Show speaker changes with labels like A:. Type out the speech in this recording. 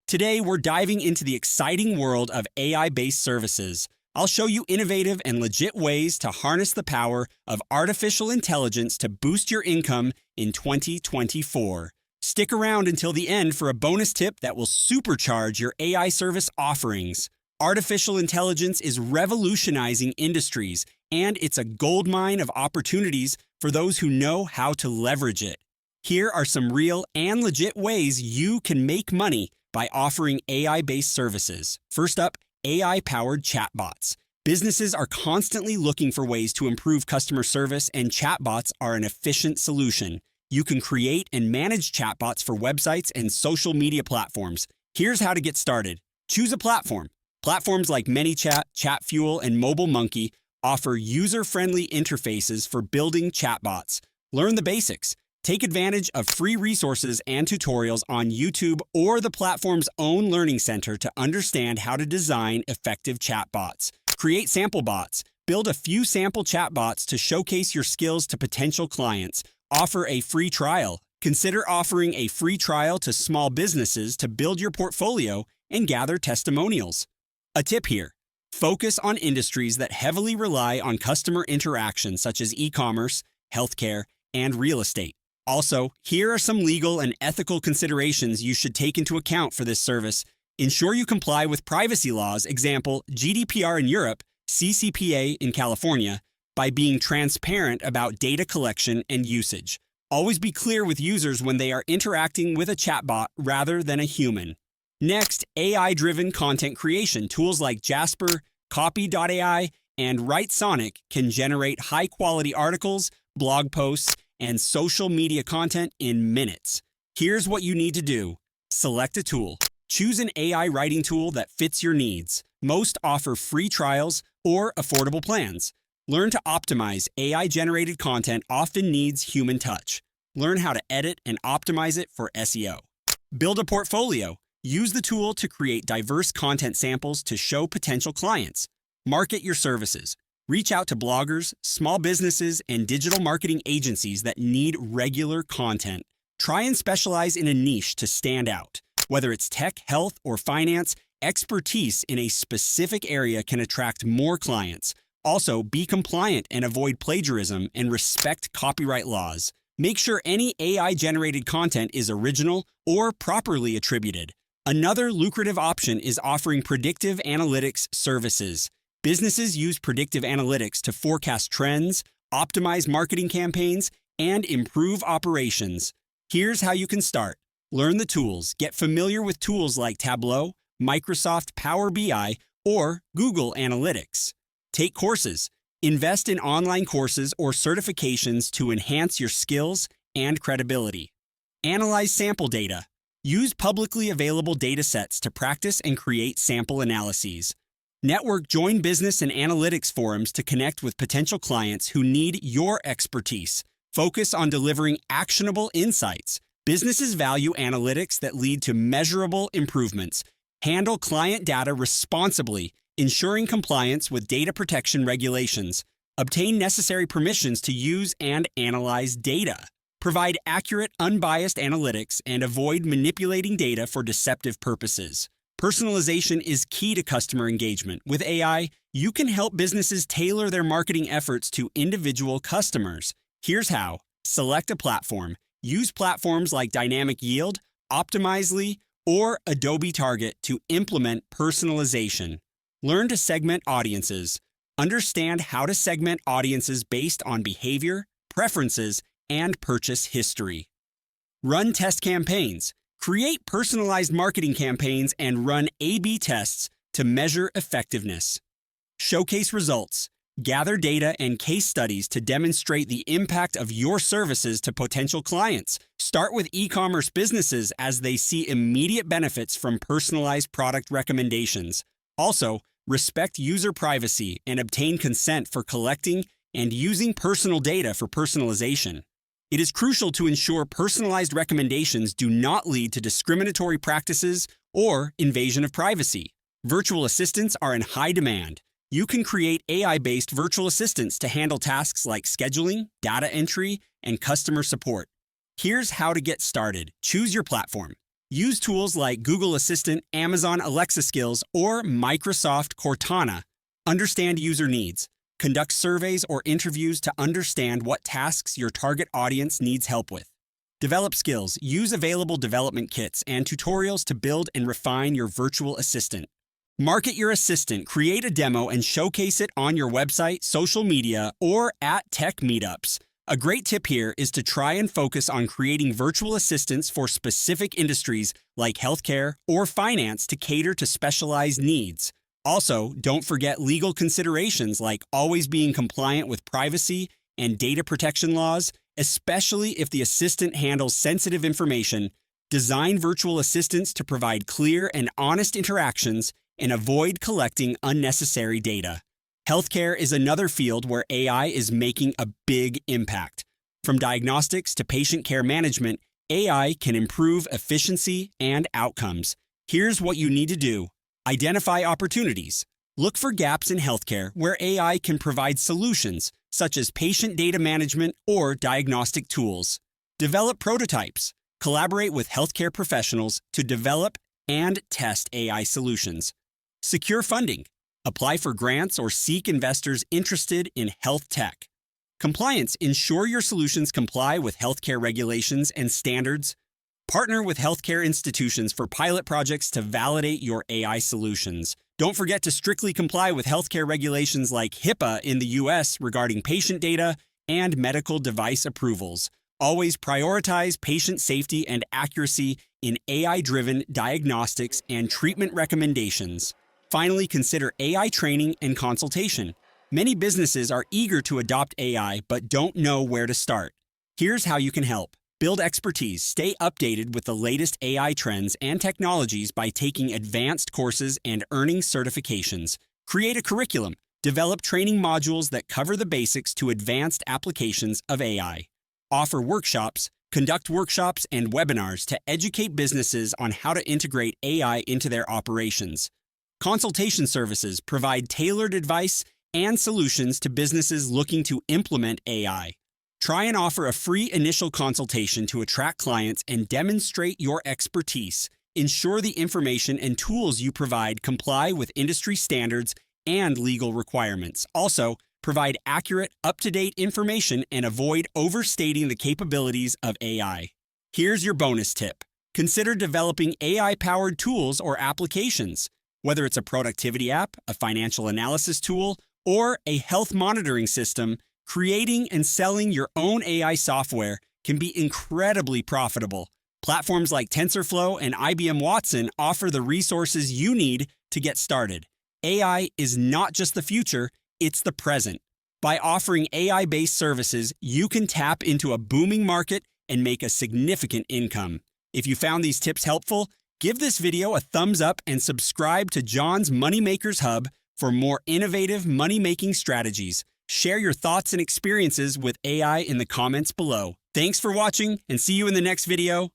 A: Today, we're diving into the exciting world of AI-based services. I'll show you innovative and legit ways to harness the power of artificial intelligence to boost your income in 2024. Stick around until the end for a bonus tip that will supercharge your AI service offerings. Artificial intelligence is revolutionizing industries, and it's a goldmine of opportunities for those who know how to leverage it. Here are some real and legit ways you can make money by offering AI-based services. First up, AI-powered chatbots. Businesses are constantly looking for ways to improve customer service, and chatbots are an efficient solution. You can create and manage chatbots for websites and social media platforms. Here's how to get started. Choose a platform. Platforms like ManyChat, ChatFuel, and MobileMonkey offer user-friendly interfaces for building chatbots. Learn the basics. Take advantage of free resources and tutorials on YouTube or the platform's own learning center to understand how to design effective chatbots. Create sample bots. Build a few sample chatbots to showcase your skills to potential clients. Offer a free trial. Consider offering a free trial to small businesses to build your portfolio and gather testimonials. A tip here: focus on industries that heavily rely on customer interaction, such as e-commerce, healthcare, and real estate. Also, here are some legal and ethical considerations you should take into account for this service. Ensure you comply with privacy laws, example, GDPR in Europe, CCPA in California, by being transparent about data collection and usage. Always be clear with users when they are interacting with a chatbot rather than a human. Next, AI-driven content creation. Tools like Jasper, Copy.ai, and WriteSonic can generate high-quality articles, blog posts, and social media content in minutes. Here's what you need to do. Select a tool. Choose an AI writing tool that fits your needs. Most offer free trials or affordable plans. Learn to optimize. AI-generated content often needs human touch. Learn how to edit and optimize it for SEO. Build a portfolio. Use the tool to create diverse content samples to show potential clients. Market your services. Reach out to bloggers, small businesses, and digital marketing agencies that need regular content. Try and specialize in a niche to stand out. Whether it's tech, health, or finance, expertise in a specific area can attract more clients. Also, be compliant and avoid plagiarism and respect copyright laws. Make sure any AI-generated content is original or properly attributed. Another lucrative option is offering predictive analytics services. Businesses use predictive analytics to forecast trends, optimize marketing campaigns, and improve operations. Here's how you can start. Learn the tools. Get familiar with tools like Tableau, Microsoft Power BI, or Google Analytics. Take courses. Invest in online courses or certifications to enhance your skills and credibility. Analyze sample data. Use publicly available data sets to practice and create sample analyses. Network. Join business and analytics forums to connect with potential clients who need your expertise. Focus on delivering actionable insights. Businesses value analytics that lead to measurable improvements. Handle client data responsibly, ensuring compliance with data protection regulations. Obtain necessary permissions to use and analyze data. Provide accurate, unbiased analytics and avoid manipulating data for deceptive purposes. Personalization is key to customer engagement. With AI, you can help businesses tailor their marketing efforts to individual customers. Here's how. Select a platform. Use platforms like Dynamic Yield, Optimizely, or Adobe Target to implement personalization. Learn to segment audiences. Understand how to segment audiences based on behavior, preferences, and purchase history. Run test campaigns. Create personalized marketing campaigns and run A/B tests to measure effectiveness. Showcase results. Gather data and case studies to demonstrate the impact of your services to potential clients. Start with e-commerce businesses as they see immediate benefits from personalized product recommendations. Also, respect user privacy and obtain consent for collecting and using personal data for personalization. It is crucial to ensure personalized recommendations do not lead to discriminatory practices or invasion of privacy. Virtual assistants are in high demand. You can create AI-based virtual assistants to handle tasks like scheduling, data entry, and customer support. Here's how to get started. Choose your platform. Use tools like Google Assistant, Amazon Alexa Skills, or Microsoft Cortana. Understand user needs. Conduct surveys or interviews to understand what tasks your target audience needs help with. Develop skills. Use available development kits and tutorials to build and refine your virtual assistant. Market your assistant. Create a demo and showcase it on your website, social media, or at tech meetups. A great tip here is to try and focus on creating virtual assistants for specific industries like healthcare or finance to cater to specialized needs. Also, don't forget legal considerations like always being compliant with privacy and data protection laws, especially if the assistant handles sensitive information. Design virtual assistants to provide clear and honest interactions and avoid collecting unnecessary data. Healthcare is another field where AI is making a big impact. From diagnostics to patient care management, AI can improve efficiency and outcomes. Here's what you need to do. Identify opportunities. Look for gaps in healthcare where AI can provide solutions, such as patient data management or diagnostic tools. Develop prototypes. Collaborate with healthcare professionals to develop and test AI solutions. Secure funding. Apply for grants or seek investors interested in health tech. Compliance. Ensure your solutions comply with healthcare regulations and standards. Partner with healthcare institutions for pilot projects to validate your AI solutions. Don't forget to strictly comply with healthcare regulations like HIPAA in the US regarding patient data and medical device approvals. Always prioritize patient safety and accuracy in AI-driven diagnostics and treatment recommendations. Finally, consider AI training and consultation. Many businesses are eager to adopt AI but don't know where to start. Here's how you can help. Build expertise. Stay updated with the latest AI trends and technologies by taking advanced courses and earning certifications. Create a curriculum. Develop training modules that cover the basics to advanced applications of AI. Offer workshops. Conduct workshops and webinars to educate businesses on how to integrate AI into their operations. Consultation services provide tailored advice and solutions to businesses looking to implement AI. Try and offer a free initial consultation to attract clients and demonstrate your expertise. Ensure the information and tools you provide comply with industry standards and legal requirements. Also, provide accurate, up-to-date information and avoid overstating the capabilities of AI. Here's your bonus tip. Consider developing AI-powered tools or applications. Whether it's a productivity app, a financial analysis tool, or a health monitoring system, creating and selling your own AI software can be incredibly profitable. Platforms like TensorFlow and IBM Watson offer the resources you need to get started. AI is not just the future, it's the present. By offering AI-based services, you can tap into a booming market and make a significant income. If you found these tips helpful, give this video a thumbs up and subscribe to John's Moneymakers Hub for more innovative money-making strategies. Share your thoughts and experiences with AI in the comments below. Thanks for watching and see you in the next video.